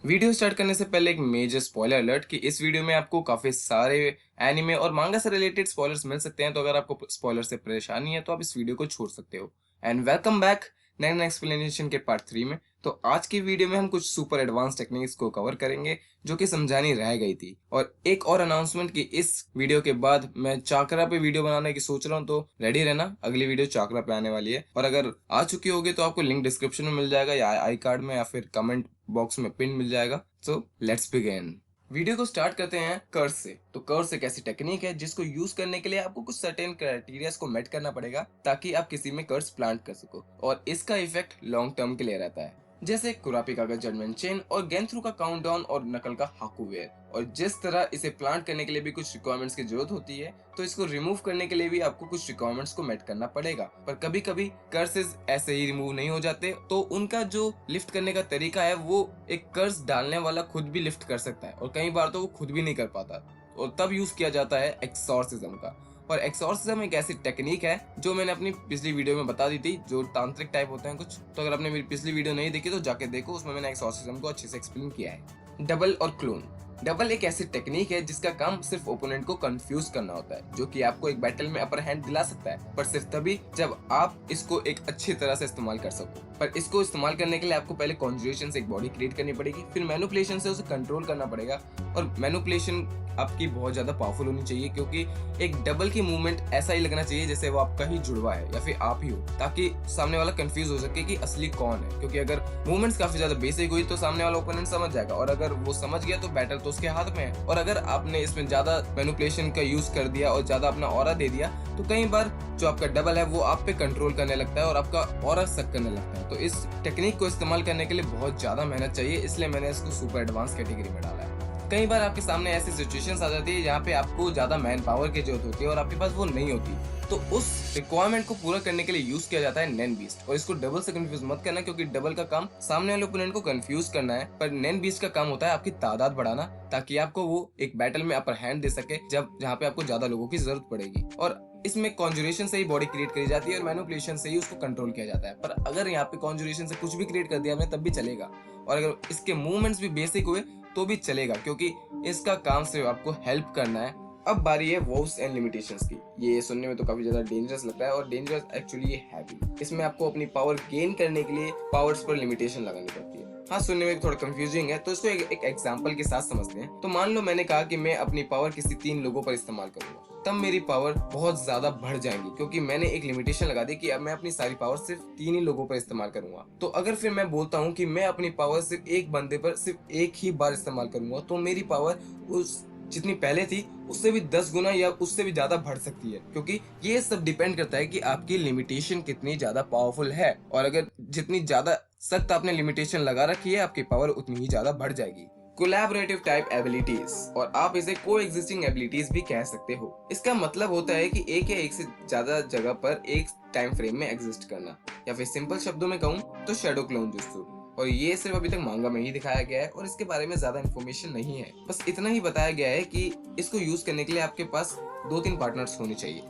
Video start करने से पहले एक मेजर स्पॉइलर अलर्ट कि इस वीडियो में आपको काफी सारे एनिमे और मांगा से रिलेटेड स्पॉयलर्स मिल सकते हैं। तो अगर आपको स्पॉइलर से परेशानी है तो आप इस वीडियो को छोड़ सकते हो। And welcome back Nen explanation के पार्ट 3 में। तो आज की वीडियो में हम कुछ सुपर एडवांस टेक्निक्स को कवर करेंगे जो कि समझानी रह गई थी। और एक और अनाउंसमेंट कि इस वीडियो के बाद मैं चाकरा पे वीडियो बनाने की सोच रहा हूँ, तो रेडी रहना, अगली वीडियो चाकरा पे आने वाली है। और अगर आ चुकी होगी तो आपको लिंक डिस्क्रिप्शन में मिल जाएगा या आई कार्ड में या फिर कमेंट बॉक्स में पिन मिल जाएगा। So let's begin. वीडियो को स्टार्ट करते हैं कर्स से। तो कर्स एक ऐसी टेक्निक है जिसको यूज करने के लिए आपको कुछ सर्टेन क्राइटेरियाज को मेट करना पड़ेगा ताकि आप किसी में कर्स प्लांट कर सको, और इसका इफेक्ट लॉन्ग टर्म के लिए रहता है। जैसे कुरापिका का जजमेंट चेन और गेंथ्रू का काउंटडाउन और नकल का हाकुवेयर। और जिस तरह इसे प्लांट करने के लिए भी कुछ रिक्वायरमेंट्स की जरूरत होती है, तो इसको रिमूव करने के लिए भी आपको कुछ रिक्वायरमेंट्स को मेट करना पड़ेगा। पर कभी कभी कर्सेस ऐसे ही रिमूव नहीं हो जाते, तो उनका जो लिफ्ट करने का तरीका है वो एक कर्स डालने वाला खुद भी लिफ्ट कर सकता है, और कई बार तो वो खुद भी नहीं कर पाता, और तब यूज किया जाता है एक्सॉर्सिज्म का। और एक्सॉर्सिज्म एक ऐसी टेक्निक है जो मैंने अपनी पिछली वीडियो में बता दी थी, जो तांत्रिक टाइप होते हैं कुछ। तो अगर आपने मेरी पिछली वीडियो नहीं देखी तो जाके देखो, उसमें मैंने एक्सॉर्सिज्म को अच्छे से एक्सप्लेन किया है। डबल और क्लोन। डबल एक ऐसी टेक्निक है जिसका काम सिर्फ ओपोनेंट को कंफ्यूज करना होता है, जो कि आपको एक बैटल में अपर हैंड दिला सकता है, पर सिर्फ तभी जब आप इसको एक अच्छी तरह से इस्तेमाल कर सको। पर इसको इस्तेमाल करने के लिए आपको पहले कॉन्जुरेशन से एक बॉडी क्रिएट करनी पड़ेगी, फिर मैनिपुलेशन से उसे कंट्रोल करना पड़ेगा। और मैनिपुलेशन आपकी बहुत ज्यादा पावरफुल होनी चाहिए, क्योंकि एक डबल की मूवमेंट ऐसा ही लगना चाहिए जैसे वो आपका ही जुड़वा है या फिर आप ही हो, ताकि सामने वाला कंफ्यूज हो सके कि असली कौन है। क्योंकि अगर मूवमेंट्स काफी ज्यादा बेसिक हुई तो सामने वाला ओपोनेंट समझ जाएगा, और अगर वो समझ गया तो बैटल तो उसके हाथ में है। और अगर आपने इसमें ज्यादा मैनिपुलेशन का यूज कर दिया और ज्यादा अपना ऑरा दे दिया, तो कई बार जो आपका डबल है वो आप पे कंट्रोल करने लगता है और आपका ऑरा सक करने लगता है। तो इस टेक्निक को इस्तेमाल करने के लिए बहुत ज्यादा मेहनत चाहिए, इसलिए मैंने इसको सुपर एडवांस कैटेगरी में डाला है। कई बार आपके सामने ऐसी सिचुएशंस आ जाती है जहाँ पे आपको ज्यादा मैन पावर की जरूरत होती है और आपके पास वो नहीं होती, तो उस रिक्वायरमेंट को पूरा करने के लिए यूज किया जाता है नैन बीस्ट। और इसको डबल से कंफ्यूज मत करना, क्योंकि डबल का काम सामने वाले ओपोनेंट को कंफ्यूज करना है, पर नैन बीस्ट का काम होता है आपकी तादाद बढ़ाना, ताकि आपको वो एक बैटल में अपर हैंड दे सके जब जहाँ पे आपको ज्यादा लोगों की जरूरत पड़ेगी। और इसमें कॉन्जुरेशन से ही बॉडी क्रिएट करी जाती है और मैनिपुलेशन से ही उसको कंट्रोल किया जाता है। पर अगर यहाँ पे कॉन्जुरेशन से कुछ भी क्रिएट कर दिया हमने तब भी चलेगा, और अगर इसके मूवमेंट्स भी बेसिक हुए तो भी चलेगा, क्योंकि इसका काम सिर्फ आपको हेल्प करना है। अब बारी है वोव्स एंड लिमिटेशंस की। ये सुनने में तो काफी ज्यादा डेंजरस लगता है, और डेंजरस एक्चुअली ये है भी। इसमें आपको अपनी पावर गेन करने के लिए पावर्स पर लिमिटेशन लगानी पड़ती है। हाँ, सुनने में थोड़ा कंफ्यूजिंग है, तो इसको एक एग्जांपल के साथ समझते हैं। तो मान लो मैंने कहा कि मैं अपनी पावर किसी 3 लोगों पर इस्तेमाल करूंगा, तब मेरी पावर बहुत ज्यादा बढ़ जाएगी, क्योंकि मैंने एक लिमिटेशन लगा दी कि अब मैं अपनी सारी पावर सिर्फ 3 ही लोगों पर इस्तेमाल करूंगा। तो अगर फिर मैं बोलता हूँ कि मैं अपनी पावर सिर्फ एक बंदे पर सिर्फ एक ही बार इस्तेमाल करूंगा, तो मेरी पावर उस जितनी पहले थी उससे भी 10 गुना या उससे भी ज्यादा बढ़ सकती है, क्योंकि ये सब डिपेंड करता है कि आपकी लिमिटेशन कितनी ज्यादा पावरफुल है। और अगर जितनी ज्यादा सख्त आपने लिमिटेशन लगा रखी है, आपकी पावर उतनी ही ज्यादा बढ़ जाएगी। कोलैबोरेटिव टाइप एबिलिटीज, और आप इसे को एग्जिस्टिंग एबिलिटीज भी कह सकते हो। इसका मतलब होता है कि एक या एक से ज्यादा जगह पर एक टाइम फ्रेम में एग्जिस्ट करना, या फिर सिंपल शब्दों में कहूँ तो शैडो क्लोन जुत्सु। और ये सिर्फ अभी तक मांगा में ही दिखाया गया है, और इसके बारे में ज्यादा इन्फॉर्मेशन नहीं है। बस इतना ही बताया गया है कि इसको यूज करने के लिए आपके पास 2-3 पार्टनर्स होने चाहिए।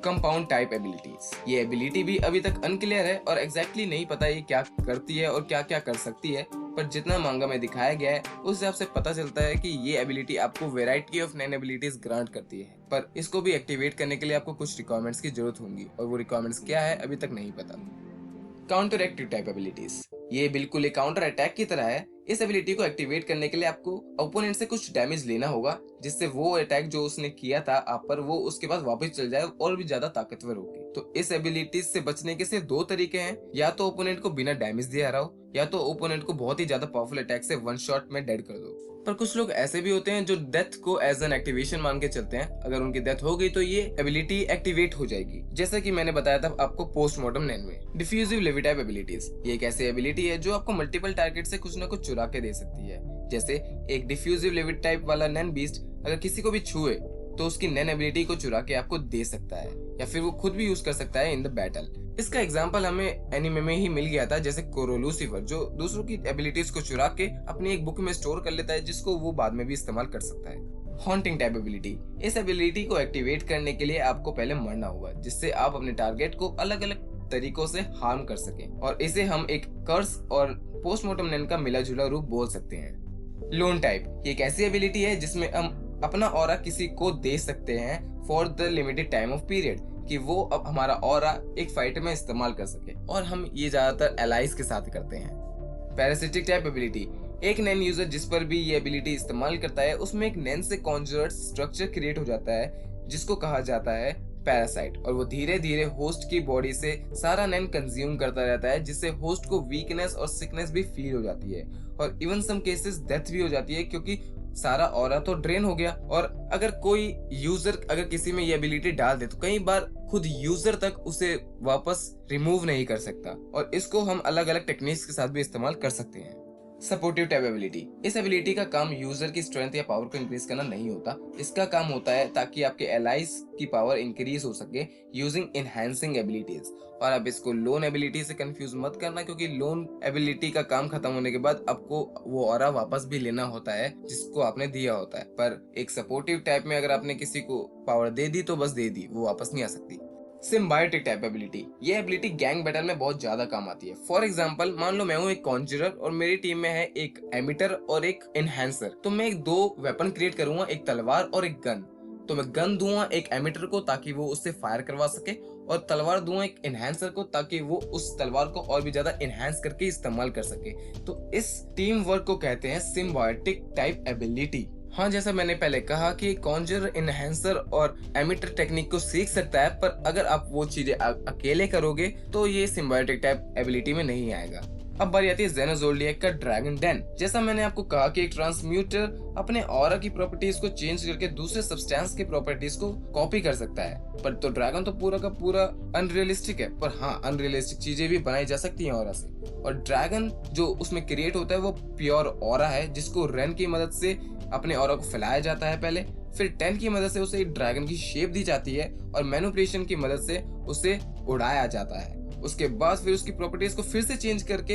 कंपाउंड टाइप एबिलिटीज, ये एबिलिटी भी अभी तक अनक्लियर है और एग्जैक्टली नहीं पता ये क्या करती है और क्या क्या कर सकती है, पर जितना मांगा में दिखाया गया है उस हिसाब से पता चलता है कि ये एबिलिटी आपको variety of Nen abilities grant करती है। पर इसको भी एक्टिवेट करने के लिए आपको कुछ रिक्वायरमेंट्स की जरूरत होंगी, और वो रिक्वायरमेंट्स क्या है अभी तक नहीं पता। काउंटर एक्टिव टाइप एबिलिटीज, ये बिल्कुल एक काउंटर अटैक की तरह है। इस एबिलिटी को एक्टिवेट करने के लिए आपको ओपोनेंट से कुछ डैमेज लेना होगा, जिससे वो अटैक जो उसने किया था आप पर, वो उसके पास वापस चल जाए और भी ज्यादा ताकतवर होगी। तो इस एबिलिटी से बचने के सिर्फ 2 तरीके हैं, या तो ओपोनेंट को बिना डैमेज दिए हराओ, या तो ओपोनेंट को बहुत ही ज्यादा पावरफुल अटैक से 1 शॉट में डेड कर दो। पर कुछ लोग ऐसे भी होते हैं जो डेथ को एज एन एक्टिवेशन मान के चलते हैं। अगर उनकी डेथ हो गई तो ये एबिलिटी एक्टिवेट हो जाएगी, जैसा कि मैंने बताया था आपको पोस्टमार्टम नैन में। डिफ्यूजिव लेवी टाइप एबिलिटीज, ये एक ऐसी एबिलिटी है जो आपको मल्टीपल टारगेट से कुछ न कुछ चुरा के दे सकती है। जैसे एक डिफ्यूजिव लेवी टाइप वाला नैन बीस्ट अगर किसी को भी छुए तो उसकी नैन एबिलिटी को चुरा के आपको दे सकता है, या फिर वो खुद भी यूज कर सकता है इन द बैटल। इसका एग्जांपल हमें एनिमे में ही मिल गया था, जैसे कोरो लूसीफर, जो दूसरों की एबिलिटीज को चुरा के अपनी एक बुक में स्टोर कर लेता है, जिसको वो बाद में भी इस्तेमाल कर सकता है। हॉन्टिंग टाइप एबिलिटी, इस एबिलिटी को एक्टिवेट करने के लिए आपको पहले मरना होगा, जिससे आप अपने टारगेट को अलग अलग तरीकों से हार्म कर सके, और इसे हम एक कर्स और पोस्टमार्टम नैन का मिला जुला रूप बोल सकते हैं। लोन टाइप ये एक ऐसी एबिलिटी है जिसमें हम अपना ऑरा किसी को दे सकते हैं for the limited time of period, कि वो अब हमारा ऑरा एक फाइट में इस्तेमाल कर सके, और हम ये ज्यादातर एलाइज के साथ करते हैं। पैरासिटिक टाइप एबिलिटी एक नैन यूजर जिस पर भी ये एबिलिटी इस्तेमाल करता है उसमें एक नैन से कॉन्जर्ड स्ट्रक्चर क्रिएट हो जाता है जिसको कहा जाता है पैरासाइट, और वो धीरे धीरे होस्ट की बॉडी से सारा नैन कंज्यूम करता रहता है, जिससे होस्ट को वीकनेस और सिकनेस भी फील हो जाती है, और इवन सम केसेस डेथ भी हो जाती है, क्योंकि सारा ऑरा तो ड्रेन हो गया। और अगर कोई यूजर अगर किसी में ये एबिलिटी डाल दे तो कई बार खुद यूजर तक उसे वापस रिमूव नहीं कर सकता, और इसको हम अलग अलग टेक्निक्स के साथ भी इस्तेमाल कर सकते हैं। सपोर्टिव टाइप एबिलिटी इस एबिलिटी का काम यूजर की स्ट्रेंथ या पावर को इंक्रीज करना नहीं होता। इसका काम होता है ताकि आपके एलाइज की पावर इंक्रीज हो सके यूजिंग एनहांसिंग एबिलिटीज। और अब इसको लोन एबिलिटी से कंफ्यूज मत करना, क्योंकि लोन एबिलिटी का काम खत्म होने के बाद आपको वो ऑरा वापस भी लेना होता है जिसको आपने दिया होता है। पर एक सपोर्टिव टाइप में अगर आपने किसी को पावर दे दी तो बस दे दी, वो वापस नहीं आ सकती। सिम्बायोटिक टाइप एबिलिटी ये एबिलिटी गैंग बैटल में बहुत ज्यादा काम आती है। फॉर एग्जांपल मान लो मैं हूँ एक कॉन्जरर और मेरी टीम में है एक एमिटर और एक एनहांसर, तो मैं एक दो वेपन क्रिएट करूंगा, एक तलवार और एक गन। तो मैं गन दूंगा एक एमिटर को ताकि वो उससे फायर करवा सके, और तलवार दूंगा एक एनहांसर को ताकि वो उस तलवार को और भी ज्यादा एनहांस करके इस्तेमाल कर सके। तो इस टीम वर्क को कहते हैं सिम्बायोटिक टाइप एबिलिटी। हाँ, जैसा मैंने पहले कहा कि कॉन्जर एनहांसर और एमिटर टेक्निक को सीख सकता है, पर अगर आप वो चीजें अकेले करोगे तो ये सिम्बायोटिक टाइप एबिलिटी में नहीं आएगा। अब बारी आती है ज़ेनोज़ोल्डियाक का ड्रैगन डेन। जैसा मैंने आपको कहा कि एक ट्रांसम्यूटर अपने ऑरा की प्रॉपर्टीज को चेंज करके दूसरे सब्सटेंस के प्रॉपर्टीज को कॉपी कर सकता है, पर तो ड्रैगन तो पूरा का पूरा अनरियलिस्टिक है। पर हाँ, अनरियलिस्टिक चीजें भी बनाई जा सकती हैं ऑरा से, और ड्रैगन जो उसमें क्रिएट होता है वो प्योर ऑरा है जिसको रेन की मदद से अपने ऑरा को फैलाया जाता है पहले, फिर टेन की मदद से उसे एक ड्रैगन की शेप दी जाती है, और मैनिपुलेशन की मदद से उसे उड़ाया जाता है। उसके बाद फिर उसकी प्रॉपर्टीज को फिर से चेंज करके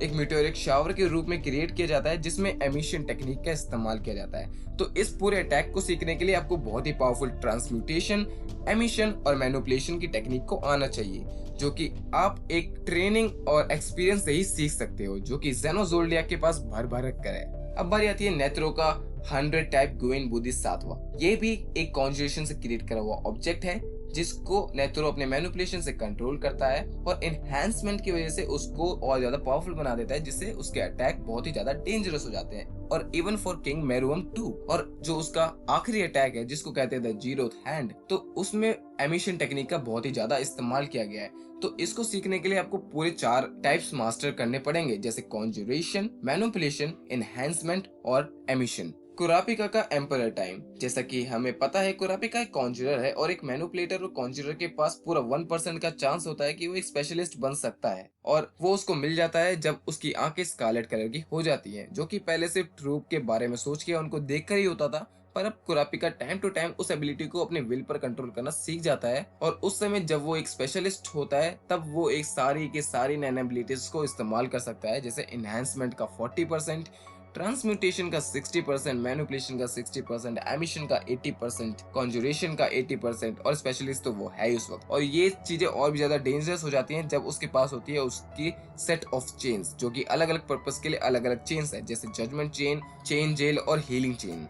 एक मीटेओरिक शावर के रूप में क्रिएट किया जाता है जिसमें एमिशन टेक्निक का इस्तेमाल किया जाता है। तो इस पूरे अटैक को सीखने के लिए आपको बहुत ही पावरफुल ट्रांसम्यूटेशन, एमिशन और मैनिपुलेशन की टेक्निक को आना चाहिए, जो कि आप एक ट्रेनिंग और एक्सपीरियंस से ही सीख सकते हो, जो कि ज़ेनोज़ोल्डियाक के पास भर भर कर है। अब बारी आती है नेत्रो का 100 टाइप गुइन बुद्धि 7वां। ये भी एक कॉन्जुरेशन से क्रिएट करा हुआ ऑब्जेक्ट है जिसको नेत्रो अपने मैनिपुलेशन से कंट्रोल करता है, और एनहांसमेंट की वजह से उसको और ज्यादा पावरफुल बना देता है, जिससे उसके अटैक बहुत ही ज्यादा डेंजरस हो जाते हैं। और इवन फॉर किंग मेरुअम 2, और जो उसका आखिरी अटैक है जिसको कहते हैं द जीरोथ हैंड, तो उसमें एमिशन टेक्निक का बहुत ही ज्यादा इस्तेमाल किया गया है। तो इसको सीखने के लिए आपको पूरे 4 टाइप्स मास्टर करने पड़ेंगे, जैसे कॉन्जुरेशन, मैनिपुलेशन, एनहांसमेंट और एमिशन। कुरापिका का एम्परर टाइम, जैसा कि हमें पता है कुरापिका एक कॉन्जुरर है, और एक मैनिपुलेटर और कॉन्जुरर के पास पूरा 1% का चांस होता है कि वो एक स्पेशलिस्ट बन सकता है, और वो उसको मिल जाता है जब उसकी आंखें स्कारलेट कलर की हो जाती हैं, जो कि पहले सिर्फ ट्रूप के बारे में सोच के उनको देखकर ही होता था। पर अब कुरापिका टाइम टू टाइम उस एबिलिटी को अपने विल पर कंट्रोल करना सीख जाता है, और उस समय जब वो एक स्पेशलिस्ट होता है तब वो एक सारी के सारी नैन एबिलिटीज को इस्तेमाल कर सकता है, जैसे एनहांसमेंट का 40%, ट्रांसम्यूटेशन का 60%, मैनिपुलेशन का 60%, एमिशन का 80%, कॉन्जुरेशन का 80%, और स्पेशलिस्ट तो वो है उस वक्त। और ये चीजें और भी ज्यादा डेंजरस हो जाती हैं जब उसके पास होती है उसकी सेट ऑफ चेन्स, जो कि अलग अलग पर्पस के लिए अलग अलग चेन्स है, जैसे जजमेंट चेन, चेन जेल और हीलिंग चेन।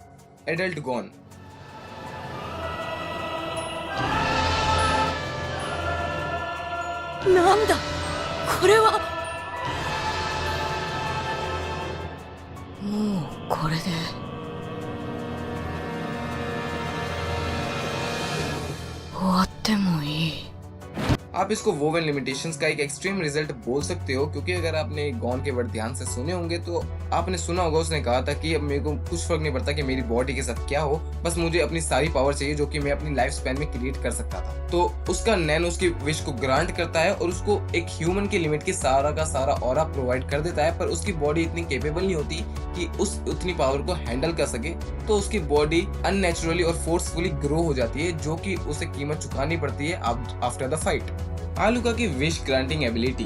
एडल्ट गॉन, नांदा, これはもうこれで終わってもいい。 आप इसको वोवेन लिमिटेशंस का एक एक्सट्रीम रिजल्ट बोल सकते हो, क्योंकि अगर आपने गॉन के वर्ड ध्यान से सुने होंगे तो आपने सुना होगा उसने कहा था कि अब मेरे को कुछ फर्क नहीं पड़ता कि मेरी बॉडी के साथ क्या हो, बस मुझे अपनी सारी पावर चाहिए जो कि मैं अपनी लाइफ स्पैन में क्रिएट कर सकता था। तो उसका नैन उसकी विश को ग्रांट करता है और उसको एक ह्यूमन की लिमिट की सारा का सारा ऑरा प्रोवाइड कर देता है, पर उसकी बॉडी इतनी केपेबल नहीं होती कि उस उतनी पावर को हैंडल कर सके, तो उसकी बॉडी अननेचुरली और फोर्सफुली ग्रो हो जाती है, जो कि उसे कीमत चुकानी पड़ती है आफ्टर द फाइट। आलूका की विश ग्रांटिंग एबिलिटी,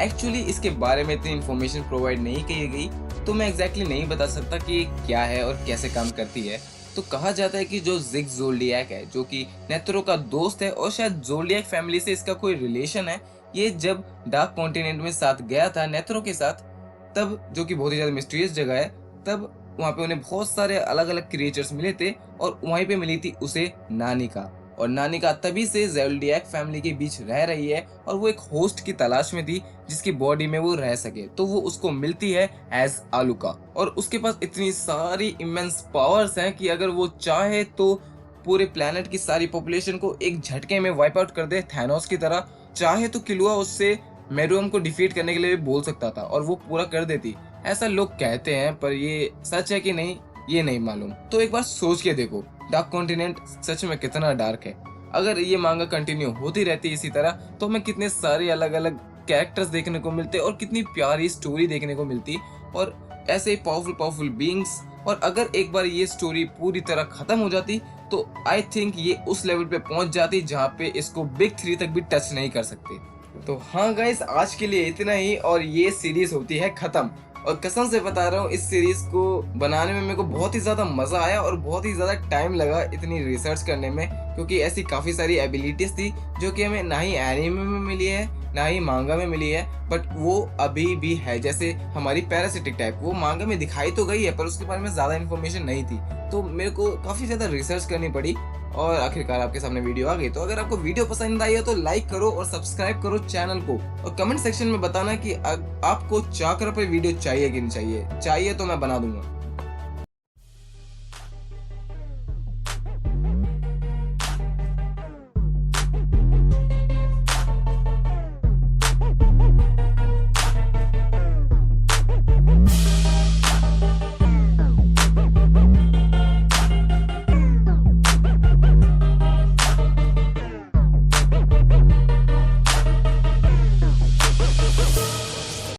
एक्चुअली इसके बारे में इतनी इन्फॉर्मेशन प्रोवाइड नहीं की गई, तो मैं एग्जैक्टली नहीं बता सकता कि क्या है और कैसे काम करती है। तो कहा जाता है कि जो जिग ज़ोल्डियाक है, जो कि नेत्रो का दोस्त है और शायद ज़ोल्डियाक फैमिली से इसका कोई रिलेशन है, ये जब डार्क कॉन्टिनेंट में साथ गया था नेत्रो के साथ, तब जो कि बहुत ही ज्यादा मिस्टीरियस जगह है, तब वहाँ पे उन्हें बहुत सारे अलग अलग क्रिएचर्स मिले थे और वहीं पे मिली थी उसे नानिका। और नानिका तभी से ज़ोल्डिएक फैमिली के बीच रह रही है और वो एक होस्ट की तलाश में थी जिसकी बॉडी में वो रह सके, तो वो उसको मिलती है एज आलुका। और उसके पास इतनी सारी इमेंस पावर्स हैं कि अगर वो चाहे तो पूरे प्लेनेट की सारी पॉपुलेशन को एक झटके में वाइप आउट कर दे, थैनोस की तरह। चाहे तो किलुआ उससे मेरुअम को डिफीट करने के लिए भी बोल सकता था और वो पूरा कर देती, ऐसा लोग कहते हैं, पर ये सच है कि नहीं ये नहीं मालूम। तो एक बार सोच के देखो, डार्क कॉन्टिनेंट सच में कितना डार्क है। अगर ये मांगा कंटिन्यू होती रहती इसी तरह तो हमें कितने सारे अलग अलग कैरेक्टर्स देखने को मिलते और कितनी प्यारी स्टोरी देखने को मिलती और ऐसे ही पावरफुल बीइंग्स। और अगर एक बार ये स्टोरी पूरी तरह खत्म हो जाती तो आई थिंक ये उस लेवल पे पहुंच जाती जहाँ पे इसको बिग 3 तक भी टच नहीं कर सकते। तो हाँ गाइस, आज के लिए इतना ही और ये सीरीज होती है खत्म। और कसम से बता रहा हूँ, इस सीरीज को बनाने में मेरे को बहुत ही ज्यादा मजा आया और बहुत ही ज्यादा टाइम लगा इतनी रिसर्च करने में, क्योंकि ऐसी काफी सारी एबिलिटीज थी जो कि हमें ना ही एनीमे में मिली है ना ही मांगा में मिली है, बट वो अभी भी है। जैसे हमारी पैरासिटिक टाइप, वो मांगा में दिखाई तो गई है पर उसके बारे में ज्यादा इन्फॉर्मेशन नहीं थी, तो मेरे को काफी ज्यादा रिसर्च करनी पड़ी और आखिरकार आपके सामने वीडियो आ गई। तो अगर आपको वीडियो पसंद आई है तो लाइक करो और सब्सक्राइब करो चैनल को, और कमेंट सेक्शन में बताना कि आपको चाकरा पे वीडियो चाहिए कि नहीं चाहिए। चाहिए तो मैं बना दूंगा।